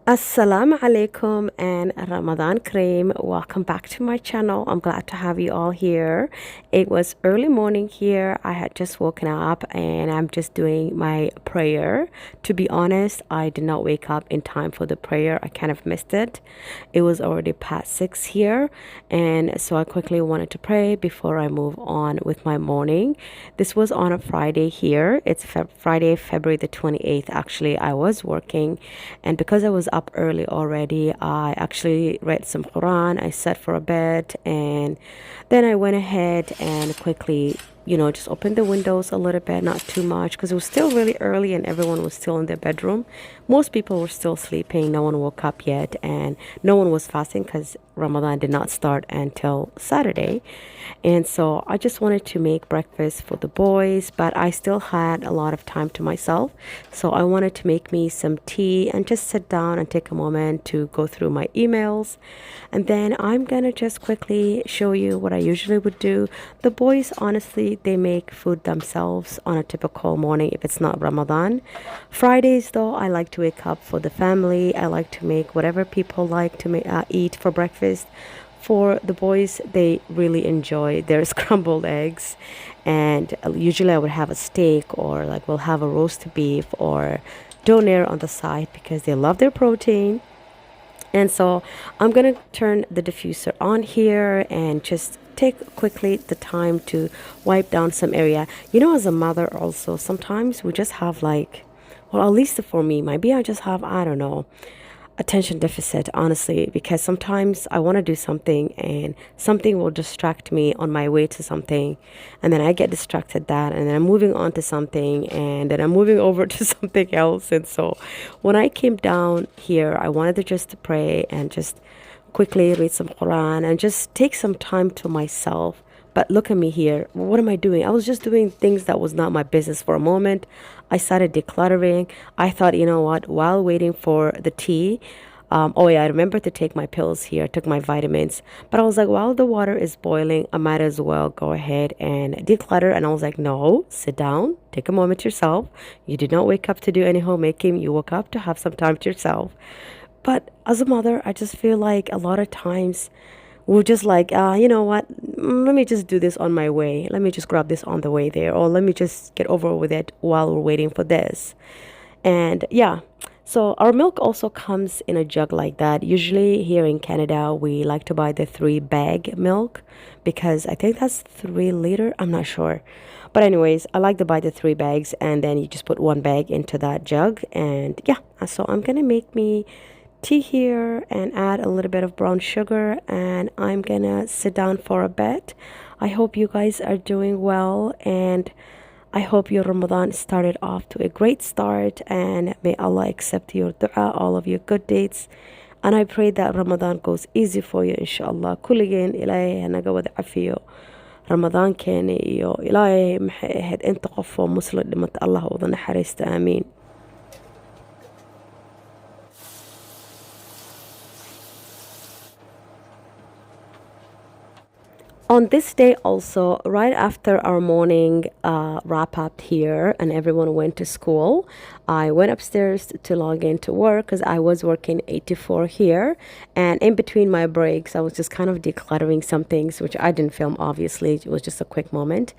Assalamu alaikum and Ramadan Kareem. Welcome back to my channel. I'm glad to have you all here. It was early morning here. I had just woken up and I'm just doing my prayer. To be honest, I did not wake up in time for the prayer. I kind of missed it. It was already past 6 here, and so I quickly wanted to pray before I move on with my morning. This was on a Friday here. It's Friday, February the 28th. Actually, I was working, and because I was up early already, I actually read some Quran. I sat for a bit, and then I went ahead and quickly just opened the windows a little bit, not too much, because it was still really early and everyone was still in their bedroom. Most people were still sleeping. No one woke up yet, and no one was fasting because Ramadan did not start until Saturday. And so I just wanted to make breakfast for the boys, but I still had a lot of time to myself. So I wanted to make me some tea and just sit down and take a moment to go through my emails. And then I'm gonna just quickly show you what I usually would do. The boys, honestly, they make food themselves on a typical morning if it's not Ramadan. Fridays, though, I like to wake up for the family. I like to make whatever people like to eat for breakfast. For the boys, they really enjoy their scrambled eggs, and usually I would have a steak, or like we'll have a roast beef or doner on the side because they love their protein. And so I'm gonna turn the diffuser on here and just take quickly the time to wipe down some area. As a mother also, sometimes we just have like, well, at least for me, maybe I just have, I don't know, attention deficit, honestly, because sometimes I want to do something and something will distract me on my way to something, and then I get distracted that, and then I'm moving on to something, and then I'm moving over to something else. And so when I came down here, I wanted to just pray and just quickly read some Quran and just take some time to myself. But look at me here. What am I doing? I was just doing things that was not my business for a moment. I started decluttering. I thought, you know what, while waiting for the tea, oh yeah, I remember to take my pills here. I took my vitamins. But I was like, while the water is boiling, I might as well go ahead and declutter. And I was like, no, sit down, take a moment to yourself. You did not wake up to do any homemaking. You woke up to have some time to yourself. But as a mother, I just feel like a lot of times we're just like, you know what? Let me just do this on my way. Let me just grab this on the way there. Or let me just get over with it while we're waiting for this. And yeah, so our milk also comes in a jug like that. Usually here in Canada, we like to buy the 3-bag milk because I think that's 3 liter. I'm not sure. But anyways, I like to buy the 3 bags, and then you just put 1 bag into that jug. And yeah, so I'm going to make me tea here and add a little bit of brown sugar, and I'm gonna sit down for a bit. I hope you guys are doing well, and I hope your Ramadan started off to a great start, and may Allah accept your dua, all of your good deeds. And I pray that Ramadan goes easy for you, inshallah. Kulligeen ilaahay hanaga wada cafiyo Ramadan keeni iyo ilaahay maxay ahayd inta qof oo muslim dhimata Allah wada naxariista, aamiin. On this day also, right after our morning wrap up here and everyone went to school, I went upstairs to log in to work because I was working 8 to 4 here. And in between my breaks, I was just kind of decluttering some things, which I didn't film, obviously. It was just a quick moment.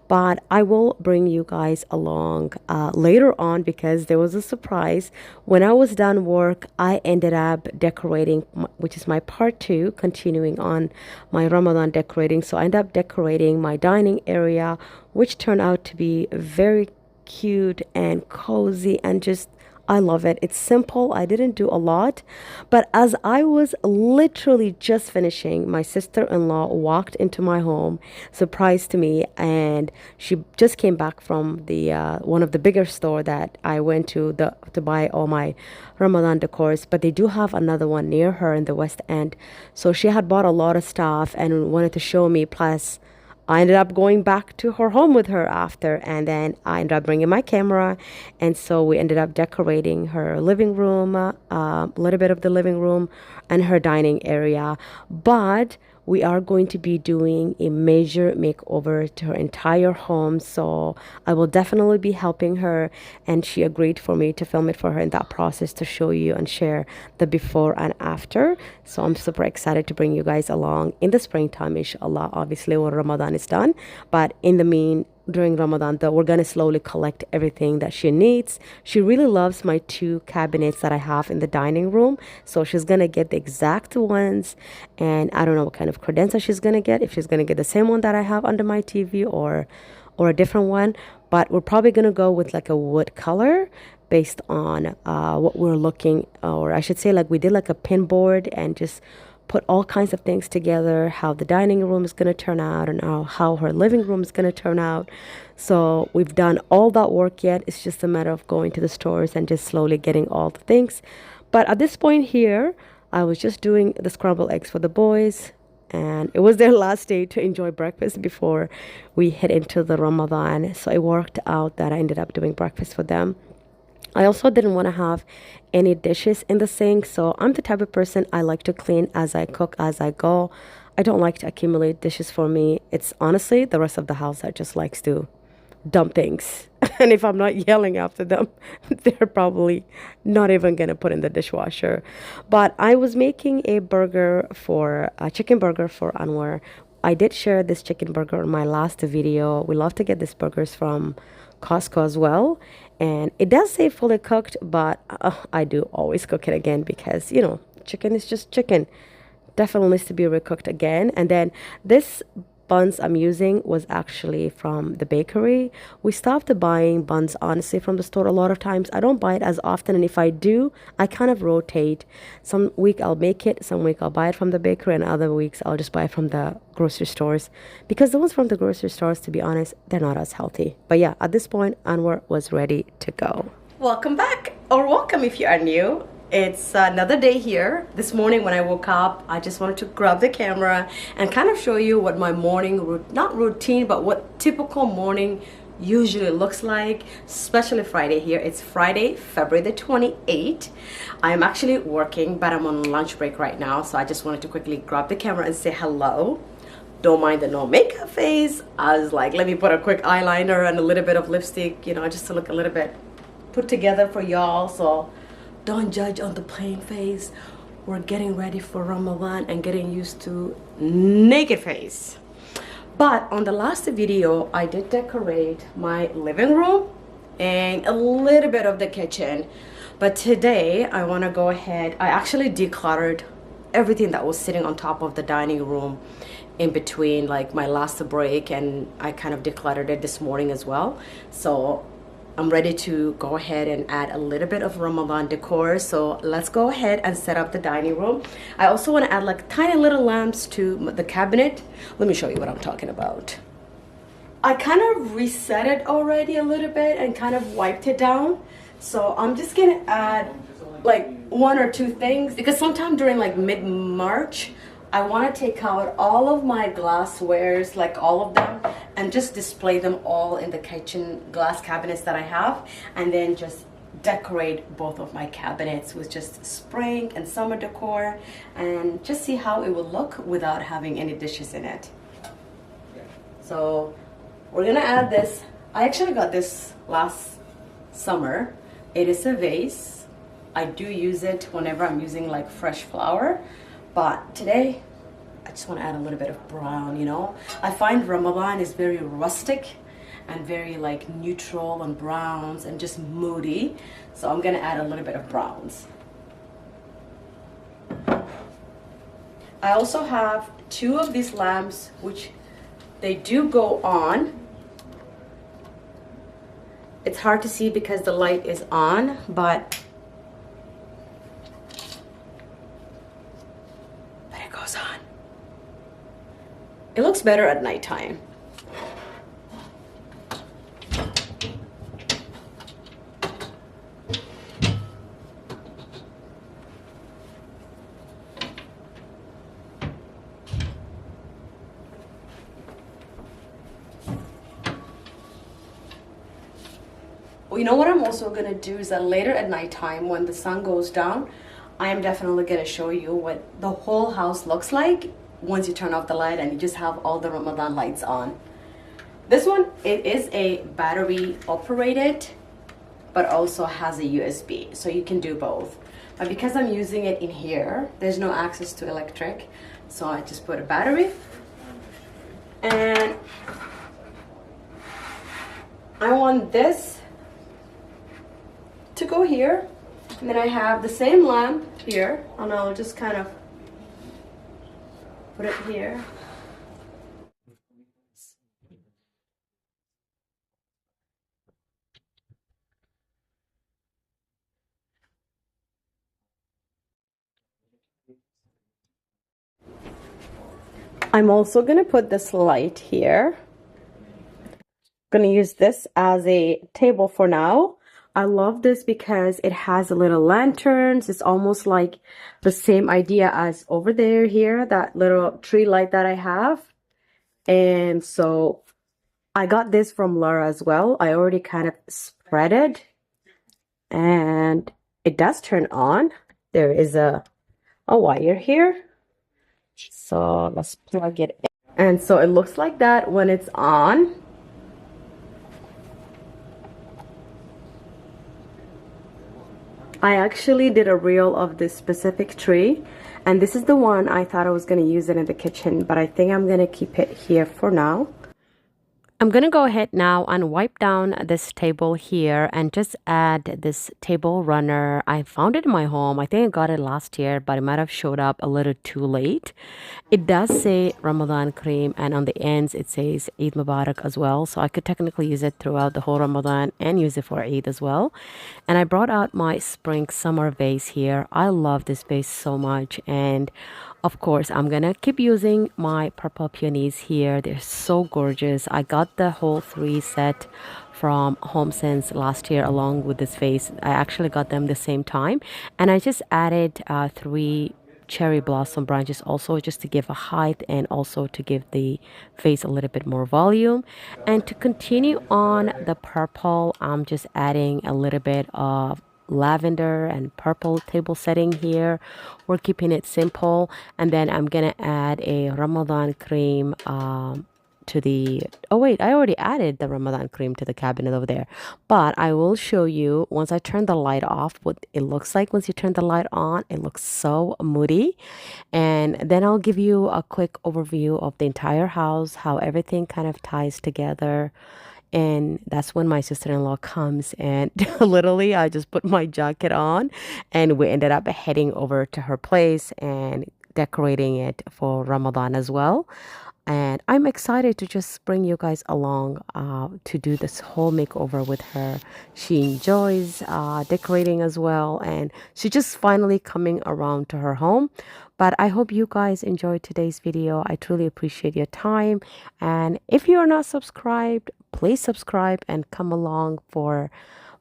But I will bring you guys along later on because there was a surprise. When I was done work, I ended up decorating, which is my part 2, continuing on my Ramadan decorating. So I ended up decorating my dining area, which turned out to be very cute and cozy, and just I love it. It's simple. I didn't do a lot, but as I was literally just finishing, my sister-in-law walked into my home, surprised me, and she just came back from the one of the bigger store that I went to buy all my Ramadan decors. But they do have another one near her in the West End, so she had bought a lot of stuff and wanted to show me. Plus, I ended up going back to her home with her after, and then I ended up bringing my camera, and so we ended up decorating her living room, a little bit of the living room and her dining area. But we are going to be doing a major makeover to her entire home. So I will definitely be helping her, and she agreed for me to film it for her in that process to show you and share the before and after. So I'm super excited to bring you guys along in the springtime, inshallah, obviously when Ramadan is done. But in the mean, during Ramadan, though, we're going to slowly collect everything that she needs. She really loves my two cabinets that I have in the dining room, so she's going to get the exact ones. And I don't know what kind of credenza she's going to get, if she's going to get the same one that I have under my TV or a different one. But we're probably going to go with like a wood color based on what we're looking, or I should say, like we did like a pin board and just put all kinds of things together, how the dining room is going to turn out and how her living room is going to turn out. So we've done all that work yet. It's just a matter of going to the stores and just slowly getting all the things. But at this point here, I was just doing the scrambled eggs for the boys, and it was their last day to enjoy breakfast before we head into the Ramadan. So it worked out that I ended up doing breakfast for them. I also didn't want to have any dishes in the sink, so I'm the type of person, I like to clean as I cook, as I go. I don't like to accumulate dishes for me. It's honestly the rest of the house that just likes to dump things. And if I'm not yelling after them, they're probably not even going to put in the dishwasher. But I was making a chicken burger for Anwar. I did share this chicken burger in my last video. We love to get these burgers from Costco as well. And it does say fully cooked, but I do always cook it again because, you know, chicken is just chicken. Definitely needs to be recooked again. And then this buns I'm using was actually from the bakery. We stopped buying buns, honestly, from the store a lot of times. I don't buy it as often, and if I do, I kind of rotate. Some week I'll make it, some week I'll buy it from the bakery, and other weeks I'll just buy it from the grocery stores, because the ones from the grocery stores, to be honest, they're not as healthy. But yeah, at this point, Anwar was ready to go. Welcome back, or welcome if you are new. It's another day here. This morning when I woke up, I just wanted to grab the camera and kind of show you what my morning, not routine, but what typical morning usually looks like, especially Friday here. It's Friday, February the 28th. I'm actually working, but I'm on lunch break right now, so I just wanted to quickly grab the camera and say hello. Don't mind the no makeup face. I was like, let me put a quick eyeliner and a little bit of lipstick, you know, just to look a little bit put together for y'all. So don't judge on the plain face. We're getting ready for Ramadan and getting used to naked face. But on the last video, I did decorate my living room and a little bit of the kitchen. But today, I want to go ahead. I actually decluttered everything that was sitting on top of the dining room in between like my last break, and I kind of decluttered it this morning as well. So I'm ready to go ahead and add a little bit of Ramadan decor. So let's go ahead and set up the dining room. I also want to add like tiny little lamps to the cabinet. Let me show you what I'm talking about. I kind of reset it already a little bit and kind of wiped it down. So I'm just gonna add like one or two things, because sometime during like mid-March, I want to take out all of my glasswares, like all of them, and just display them all in the kitchen glass cabinets that I have, and then just decorate both of my cabinets with just spring and summer decor, and just see how it will look without having any dishes in it. So we're gonna add this. I actually got this last summer. It is a vase. I do use it whenever I'm using like fresh flour. But today, I just want to add a little bit of brown, you know. I find Ramadan is very rustic and very like neutral on browns and just moody. So I'm going to add a little bit of browns. I also have two of these lamps, which they do go on. It's hard to see because the light is on, but goes on. It looks better at nighttime. Well, you know what I'm also gonna do is that later at nighttime, when the sun goes down, I am definitely gonna show you what the whole house looks like once you turn off the light and you just have all the Ramadan lights on. This one, it is a battery operated, but also has a USB, so you can do both. But because I'm using it in here, there's no access to electric, so I just put a battery. And I want this to go here, and then I have the same lamp here, and I'll just kind of put it here. I'm also gonna put this light here. Gonna use this as a table for now. I love this because it has a little lanterns. It's almost like the same idea as over there here, that little tree light that I have. And so I got this from Laura as well. I already kind of spread it, and it does turn on. There is a wire here. So let's plug it in. And so it looks like that when it's on. I actually did a reel of this specific tree, and this is the one I thought I was going to use it in the kitchen, but I think I'm going to keep it here for now. I'm going to go ahead now and wipe down this table here and just add this table runner. I found it in my home. I think I got it last year, but it might have showed up a little too late. It does say Ramadan cream, and on the ends it says Eid Mubarak as well. So I could technically use it throughout the whole Ramadan and use it for Eid as well. And I brought out my spring summer vase here. I love this vase so much, and of course, I'm gonna keep using my purple peonies here. They're so gorgeous. I got the whole 3 set from HomeSense last year along with this vase. I actually got them the same time, and I just added 3 cherry blossom branches also, just to give a height and also to give the vase a little bit more volume. And to continue on the purple, I'm just adding a little bit of lavender and purple table setting here. We're keeping it simple, and then I'm gonna add a Ramadan cream to the I already added the Ramadan cream to the cabinet over there, but I will show you once I turn the light off what it looks like. Once you turn the light on, it looks so moody, and then I'll give you a quick overview of the entire house, how everything kind of ties together. And that's when my sister-in-law comes, and literally I just put my jacket on, and we ended up heading over to her place and decorating it for Ramadan as well. And I'm excited to just bring you guys along to do this whole makeover with her. She enjoys decorating as well, and she's just finally coming around to her home. But I hope you guys enjoyed today's video. I truly appreciate your time, and if you are not subscribed, please subscribe and come along for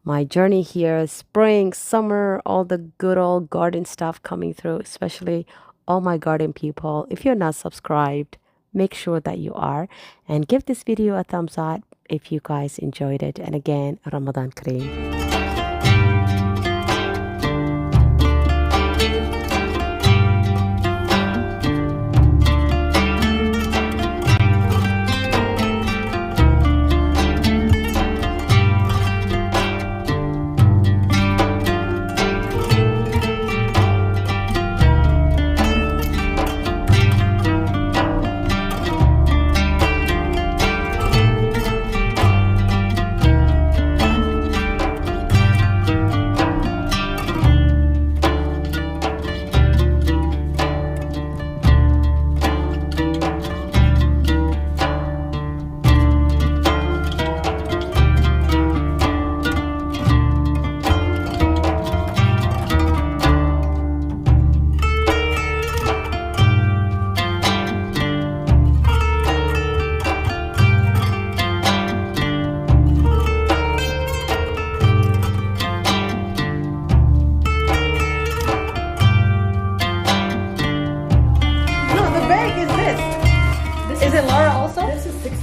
my journey here. Spring, summer, all the good old garden stuff coming through, especially all my garden people. If you're not subscribed, make sure that you are, and give this video a thumbs up if you guys enjoyed it. And again, Ramadan Kareem.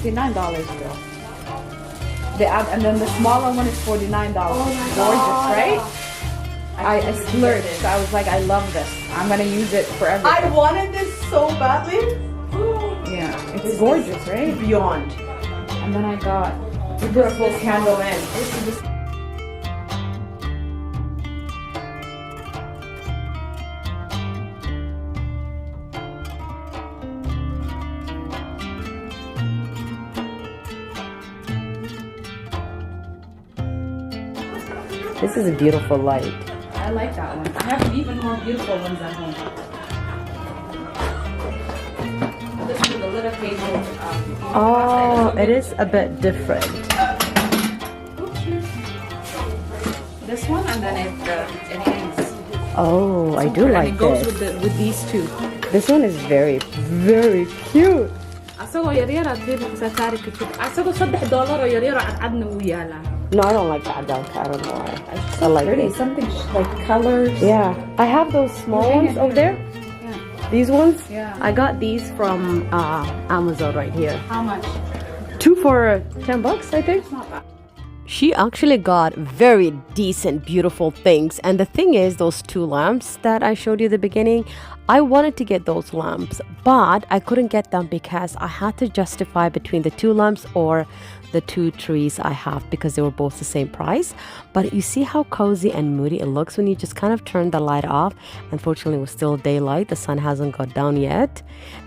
$69, girl. And then the smaller one is $49. Gorgeous, right? I splurged. I was like, I love this. I'm gonna use it forever. I wanted this so badly. It's gorgeous, right? Beyond. And then I got You put a full candle in. This is a beautiful light. I like that one. I have even more beautiful ones at home. This is the little table. Oh, it is a bit different. This one, and then it hangs. Oh, I do And like it goes this. with these two. This one is very, very cute. asagoo yaryar aad fiirisa saari kartid asagoo $3 oo yaryar oo cadcadna wuu yaalaa. No, I don't like that adulk. I don't know why. It's I like pretty. this. Something like colors. Yeah, I have those small ones over there. Yeah. These ones. Yeah. I got these from Amazon right here. How much? 2 for $10, I think. It's not bad. She actually got very decent, beautiful things. And the thing is, those 2 lamps that I showed you at the beginning, I wanted to get those lamps, but I couldn't get them because I had to justify between the 2 lamps or the 2 trees I have because they were both the same price. But you see how cozy and moody it looks when you just kind of turn the light off. Unfortunately, it was still daylight. The sun hasn't got down yet.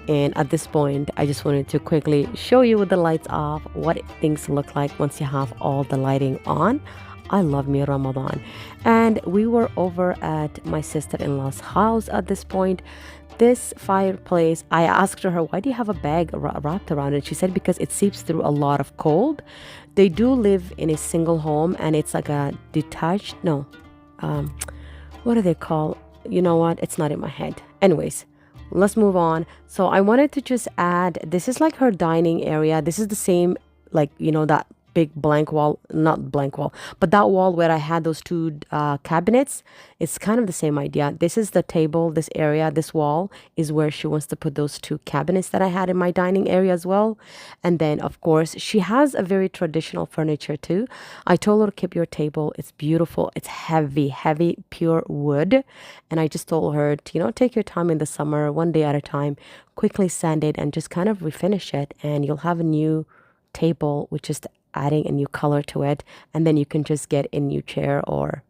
And at this point, I just wanted to quickly show you with the lights off what things look like once you have all the lighting on. I love me Ramadan. And we were over at my sister-in-law's house at this point. This fireplace, I asked her, why do you have a bag wrapped around it? She said because it seeps through a lot of cold. They do live in a single home and it's like a detached, what do they call? You know what? It's not in my head. Anyways, let's move on. So I wanted to just add, this is like her dining area. This is the same, like, you know, that big blank wall, not blank wall, but that wall where I had those 2 cabinets. It's kind of the same idea. This is the table, this area, this wall is where she wants to put those 2 cabinets that I had in my dining area as well. And then of course she has a very traditional furniture too. I told her to keep your table. It's beautiful. It's heavy pure wood. And I just told her to, you know, take your time in the summer, 1 day at a time, quickly sand it and just kind of refinish it, and you'll have a new table with just adding a new color to it, and then you can just get a new chair or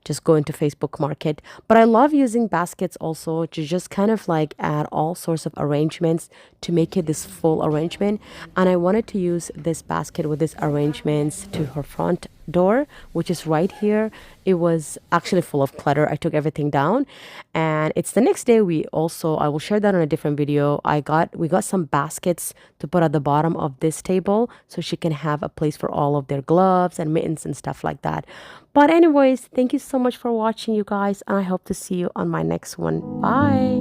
just go into Facebook Market. But I love using baskets also to just kind of like add all sorts of arrangements to make it this full arrangement. And I wanted to use this basket with these arrangements to her front door, which is right here. It was actually full of clutter. I took everything down, and it's the next day. I will share that on a different video. We got some baskets to put at the bottom of this table so she can have a place for all of their gloves and mittens and stuff like that. But anyways, thank you so much for watching, you guys, and I hope to see you on my next one. Bye.